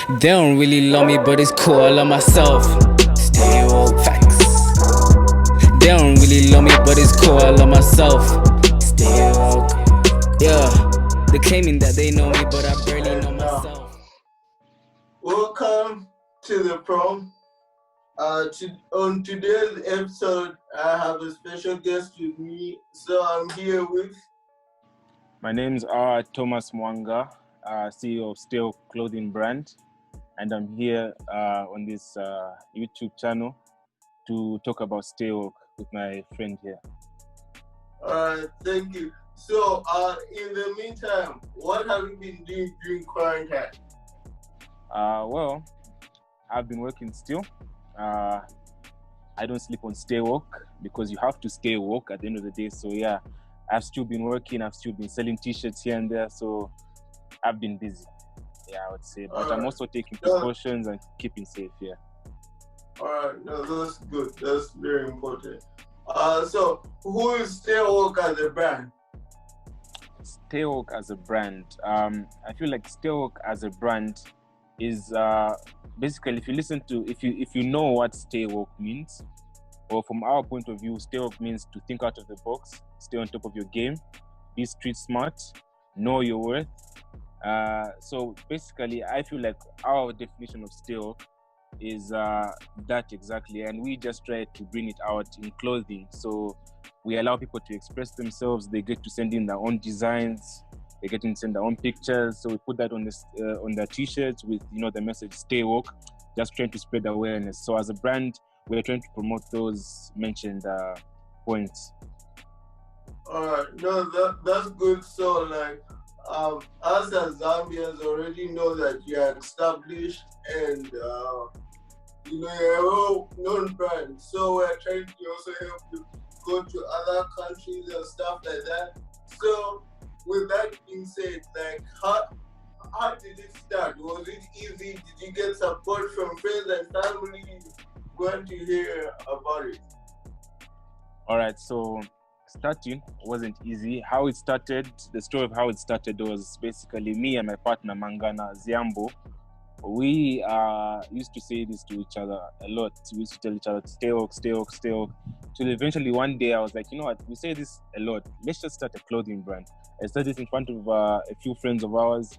They don't really love me, but it's cool, I love myself. Stay woke, facts. They don't really love me, but it's cool, I love myself. Stay woke. Yeah, they're claiming that they know me, but I barely know myself. Welcome to the prom. On today's episode, I have a special guest with me. So I'm here with. My name's Thomas Mwanga, CEO of StayWoke clothing brand, and I'm here on this YouTube channel to talk about StayWoke with my friend here. Alright, thank you. So, in the meantime, what have you been doing during quarantine? Well, I've been working still. I don't sleep on StayWoke because you have to stay woke at the end of the day. So yeah, I've still been working. I've still been selling T-shirts here and there. So I've been busy. Yeah, I would say. But I'm also taking precautions and keeping safe. Yeah. All right, no, that's good. That's very important. So who is StayWoke as a brand? StayWoke as a brand. I feel like StayWoke as a brand is basically, if you know what StayWoke means, or from our point of view, StayWoke means to think out of the box, stay on top of your game, be street smart, know your worth. So basically, I feel like our definition of StayWoke is that exactly, and we just try to bring it out in clothing. So we allow people to express themselves. They get to send in their own designs. They get to send their own pictures. So we put that on their T-shirts with the message "StayWoke," just trying to spread awareness. So as a brand, we're trying to promote those mentioned points. All right, no, that's good. So like, us as Zambians already know that you are established and you're a well-known brand. So we're trying to also help you go to other countries and stuff like that. So with that being said, like, how did it start? Was it easy? Did you get support from friends and family? Want to hear about it. All right, so starting wasn't easy. How it started, the story of how it started was basically me and my partner Mangana Ziambo. We used to say this to each other a lot. We used to tell each other, "StayWoke, StayWoke, StayWoke." Till eventually one day I was like, you know what? We say this a lot. Let's just start a clothing brand. I started this in front of a few friends of ours.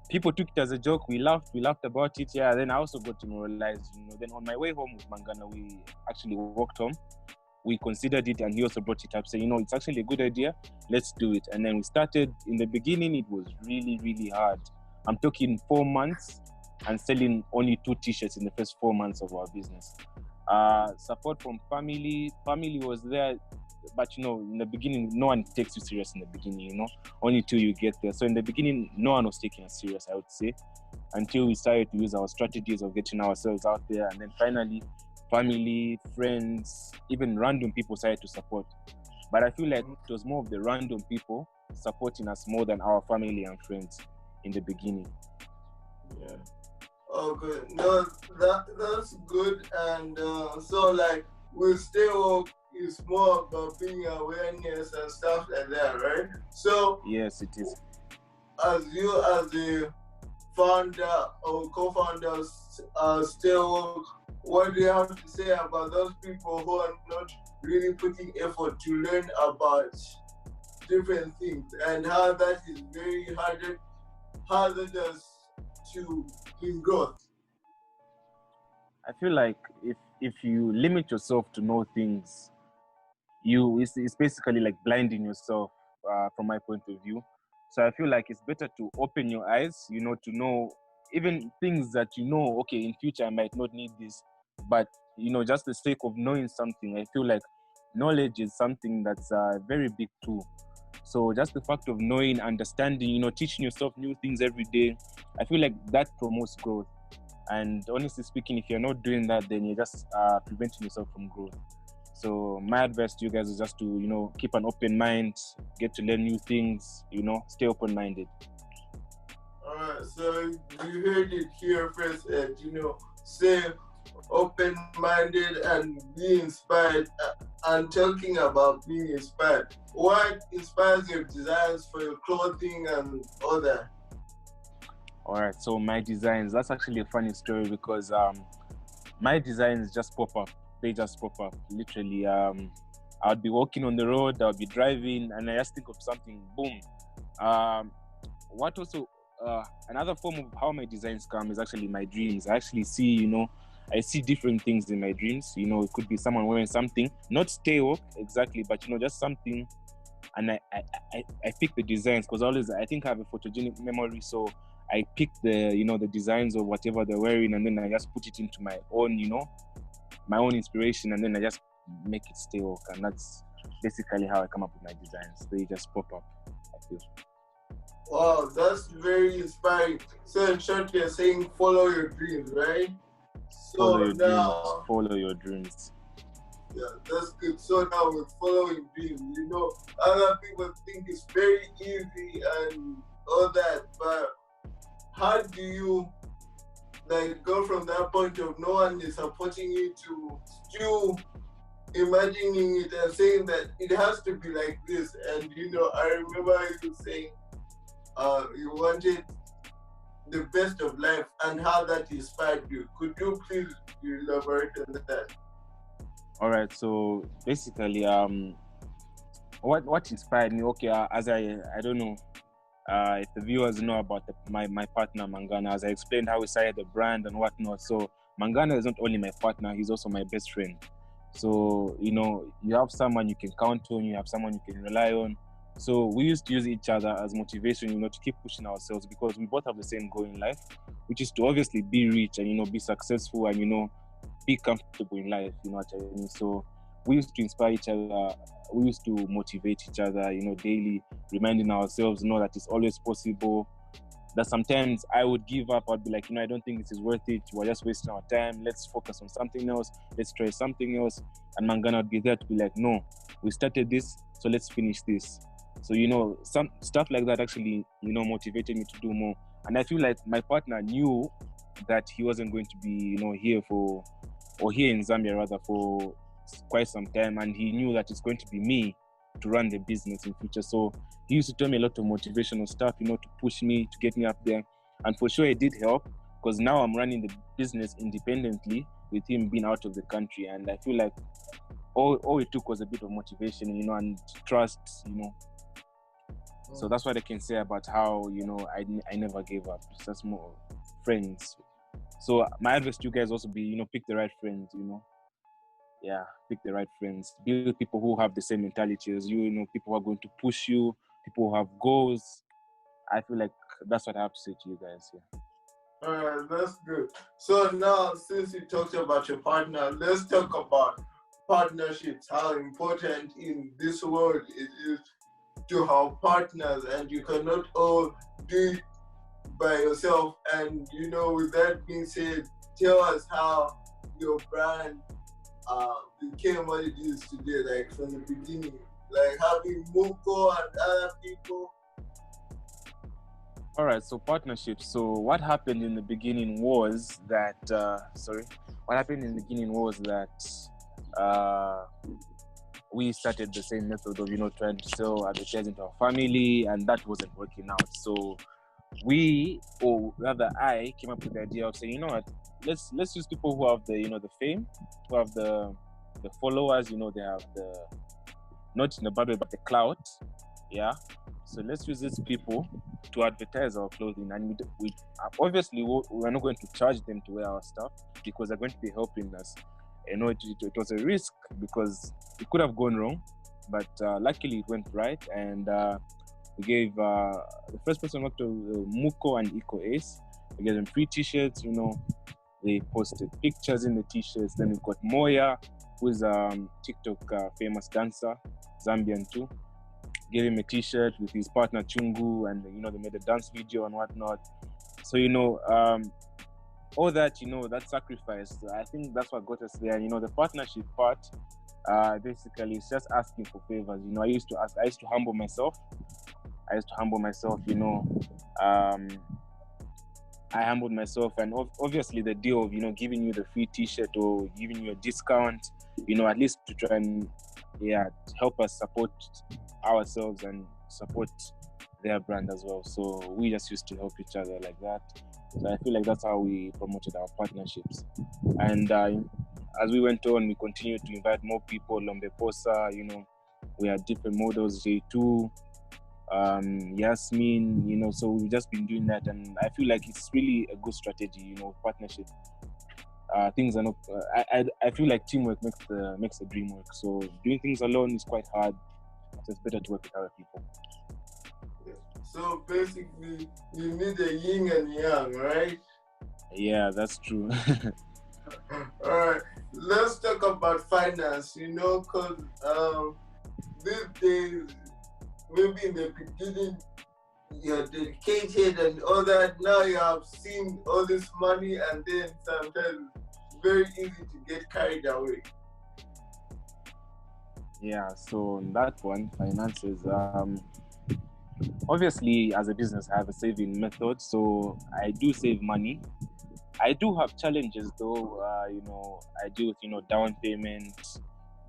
People took it as a joke. We laughed about it. Yeah. Then I also got to realize, then on my way home with Mangana, we actually walked home. We considered it, and he also brought it up, saying, it's actually a good idea. Let's do it. And then we started. In the beginning, it was really, really hard. I'm talking 4 months and selling only 2 T-shirts in the first 4 months of our business. Support from family was there, but in the beginning, no one takes you serious in the beginning, only till you get there. So in the beginning, no one was taking us serious, I would say, until we started to use our strategies of getting ourselves out there. And then finally, family, friends, even random people started to support. But I feel like it was more of the random people supporting us more than our family and friends in the beginning. Yeah. Oh, good. No, that's good. And so, like, with StayWoke, it's more about being awareness and stuff like that, right? So, yes, it is. As you, as the founder or co-founder of StayWoke, what do you have to say about those people who are not really putting effort to learn about different things and how that is very hazardous to his growth? I feel like if you limit yourself to know things, it's basically like blinding yourself from my point of view. So I feel like it's better to open your eyes, to know even things that okay, in future I might not need this, but just the sake of knowing something. I feel like knowledge is something that's a very big tool. So just the fact of knowing, understanding, teaching yourself new things every day, I feel like that promotes growth. And honestly speaking, if you're not doing that, then you're just preventing yourself from growth. So my advice to you guys is just to, keep an open mind, get to learn new things, stay open-minded. All right, so you heard it here first, stay open-minded and be inspired. And talking about being inspired, what inspires your desires for your clothing and all that? All right, so my designs, that's actually a funny story because my designs just pop up. They just pop up, literally. I'll be walking on the road, I'll be driving, and I just think of something, boom. What also, another form of how my designs come is actually my dreams. I actually see, I see different things in my dreams. It could be someone wearing something, not StayWoke exactly, but, just something. And I pick the designs because I think I have a photogenic memory, so I pick the designs of whatever they're wearing, and then I just put it into my own my own inspiration, and then I just make it StayWoke, and that's basically how I come up with my designs. They just pop up, I feel. Wow, that's very inspiring. So in short, you're saying follow your dreams, right? Follow your dreams. Yeah, that's good. So now with following dreams, other people think it's very easy and all that, but how do you go from that point of no one is supporting you to still imagining it and saying that it has to be like this? And I remember you saying you wanted the best of life and how that inspired you. Could you please elaborate on that? All right, so basically, what inspired me? Okay, as I don't know if the viewers know about my partner Mangana, as I explained how we started the brand and whatnot. So Mangana is not only my partner; he's also my best friend. So you have someone you can count on, you have someone you can rely on. So we used to use each other as motivation, to keep pushing ourselves, because we both have the same goal in life, which is to obviously be rich and be successful and be comfortable in life, what I mean. So we used to inspire each other, we used to motivate each other, daily, reminding ourselves, that it's always possible. That sometimes I would give up, I'd be like, I don't think this is worth it, we're just wasting our time, let's focus on something else, let's try something else. And Mangana would be there to be like, no, we started this, so let's finish this. So, some stuff like that actually, motivated me to do more. And I feel like my partner knew that he wasn't going to be, here in Zambia rather, for quite some time. And he knew that it's going to be me to run the business in future. So he used to tell me a lot of motivational stuff, to push me, to get me up there. And for sure it did help, because now I'm running the business independently with him being out of the country. And I feel like all it took was a bit of motivation, and trust, So that's what I can say about how, I never gave up. It's just more friends. So my advice to you guys also be, pick the right friends, Yeah, pick the right friends. Be with people who have the same mentality as you, people who are going to push you, people who have goals. I feel like that's what I have to say to you guys, yeah. Alright, that's good. So now, since you talked about your partner, let's talk about partnerships, how important in this world it is to have partners, and you cannot all do it by yourself. And with that being said, tell us how your brand became what it is today, like from the beginning, like having Muko and other people. All right, so partnerships. So what happened in the beginning was that we started the same method of trying to sell advertising to our family, and that wasn't working out. So I came up with the idea of saying, let's use people who have the fame, who have the followers, they have the, not in the bubble but the clout, yeah. So let's use these people to advertise our clothing, and we obviously we're not going to charge them to wear our stuff, because they're going to be helping us. It was a risk because it could have gone wrong, but luckily it went right. And we gave the first person worked to Muko and Eco Ace. We gave them free t-shirts. They posted pictures in the t-shirts. Then we got Moya, who's a TikTok famous dancer, Zambian too. Gave him a t-shirt with his partner Chungu, and they made a dance video and whatnot. So all that, that sacrifice, I think that's what got us there. The partnership part, basically it's just asking for favors. I used to humble myself. I humbled myself, and obviously the deal of giving you the free t-shirt or giving you a discount, at least to try and help us support ourselves and support their brand as well. So we just used to help each other like that. So I feel like that's how we promoted our partnerships. And as we went on, we continued to invite more people. Lombeposa, we had different models, J2, Yasmin, so we've just been doing that. And I feel like it's really a good strategy, partnership. Things are not, I feel like teamwork makes the dream work. So doing things alone is quite hard. So it's better to work with other people. So basically, you need a yin and yang, right? Yeah, that's true. All right, let's talk about finance, because these days, maybe in the beginning, you're dedicated and all that. Now you have seen all this money, and then sometimes it's very easy to get carried away. Yeah, so that one, finances, obviously as a business I have a saving method, so I do save money. I do have challenges though. I deal with down payment,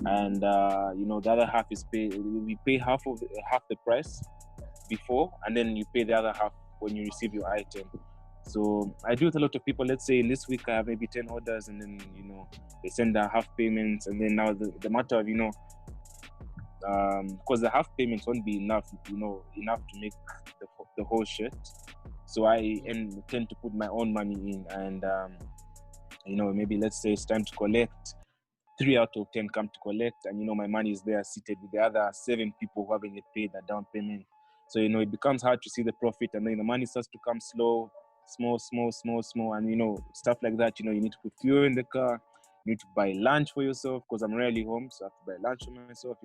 and the other half is we pay half the price before, and then you pay the other half when you receive your item. So I do with a lot of people. Let's say in this week I have maybe 10 orders, and then they send their half payments, and then now the matter of because the half payments won't be enough to make the whole shirt. So I tend to put my own money in, and maybe let's say it's time to collect. 3 out of 10 come to collect, and my money is there seated with the other 7 people who haven't yet paid that down payment. So it becomes hard to see the profit, and then the money starts to come small, and stuff like that. You need to put fuel in the car, you need to buy lunch for yourself, because I'm rarely home, so I have to buy lunch for myself.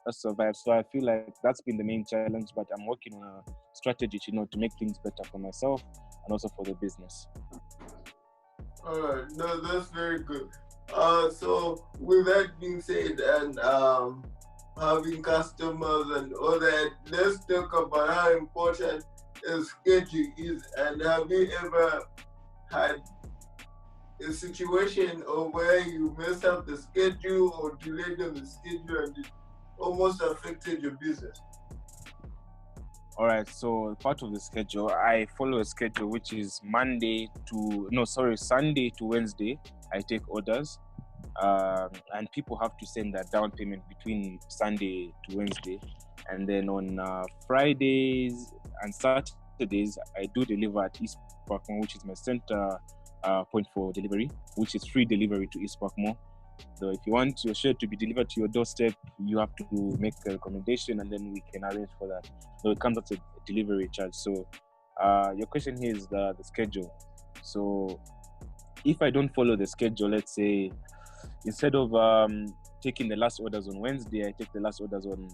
That's survive. So I feel like that's been the main challenge, but I'm working on a strategy to make things better for myself and also for the business. All right, no, that's very good. So with that being said, and having customers and all that, let's talk about how important a schedule is. And have you ever had a situation or where you messed up the schedule or delayed on the schedule and it almost affected your business? All right, so part of the schedule, I follow a schedule which is Sunday to Wednesday. I take orders, and people have to send their down payment between Sunday to Wednesday, and then on Fridays and Saturdays I do deliver at East Park Mall, which is my center point for delivery, which is free delivery to East Park Mall. So if you want your shirt to be delivered to your doorstep, you have to make a recommendation, and then we can arrange for that. So it comes at a delivery charge. So your question here is the schedule. So if I don't follow the schedule, let's say instead of taking the last orders on Wednesday, I take the last orders on,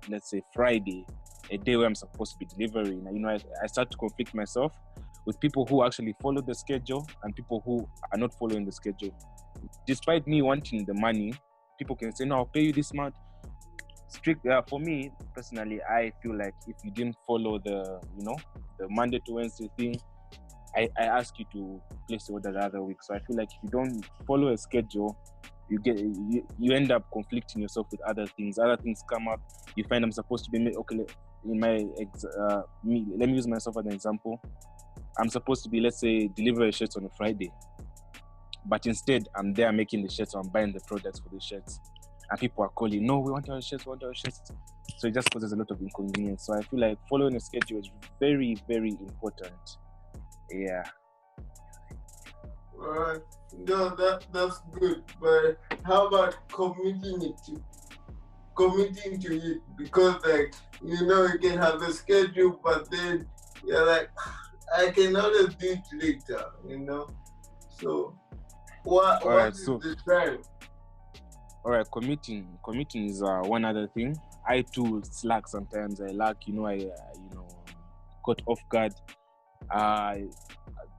let's say, Friday, a day where I'm supposed to be delivering. I start to conflict myself with people who actually follow the schedule and people who are not following the schedule. Despite me wanting the money, people can say, no, I'll pay you this month. For me personally, I feel like if you didn't follow the Monday to Wednesday thing, I ask you to place the order the other week. So I feel like if you don't follow a schedule, you end up conflicting yourself with other things. Other things come up. You find I'm supposed to be let me use myself as an example. I'm supposed to be, let's say, deliver a shirt on a Friday, but instead I'm there making the shirts, so I'm buying the products for the shirts, and people are calling, no, we want our shirts. So it just causes a lot of inconvenience. So I feel like following a schedule is very, very important. Yeah. All right. No, that's good. But how about committing to it? Because you can have a schedule, but then you're like, I can always do it later, So what is the drive? All right, committing is one other thing. I too slack sometimes. I lack, I caught off guard.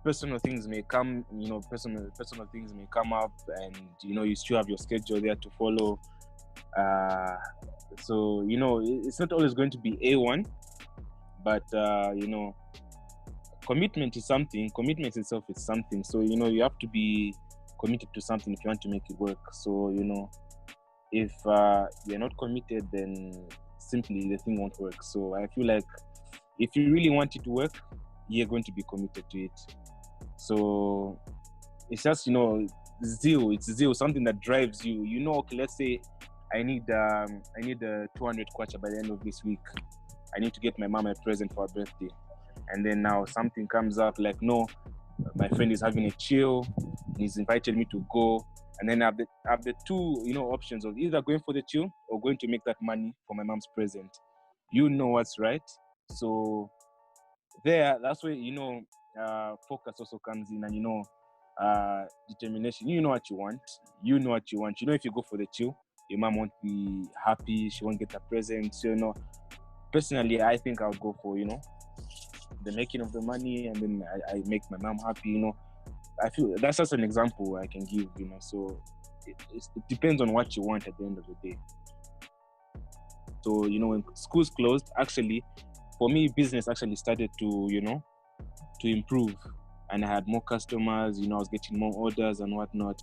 Personal things may come, personal things may come up, and you still have your schedule there to follow. So it's not always going to be A1, but commitment is something. Commitment itself is something. So you have to be committed to something if you want to make it work. So if you're not committed, then simply the thing won't work. So I feel like if you really want it to work, you're going to be committed to it. So it's just, zeal. It's zeal, something that drives you. Okay, let's say I need 200 kwacha by the end of this week. I need to get my mom a present for her birthday. And then now something comes up like, no, my friend is having a chill. He's invited me to go. And then I have the two, options of either going for the chill or going to make that money for my mom's present. You know what's right. So that's where, focus also comes in, and, determination. You know what you want. If you go for the chill, your mom won't be happy. She won't get a present. So, personally, I think I'll go for, the making of the money, and then I make my mom happy, I feel that's just an example I can give, so it depends on what you want at the end of the day. So, when schools closed, actually, for me, business actually started to, to improve, and I had more customers, I was getting more orders and whatnot.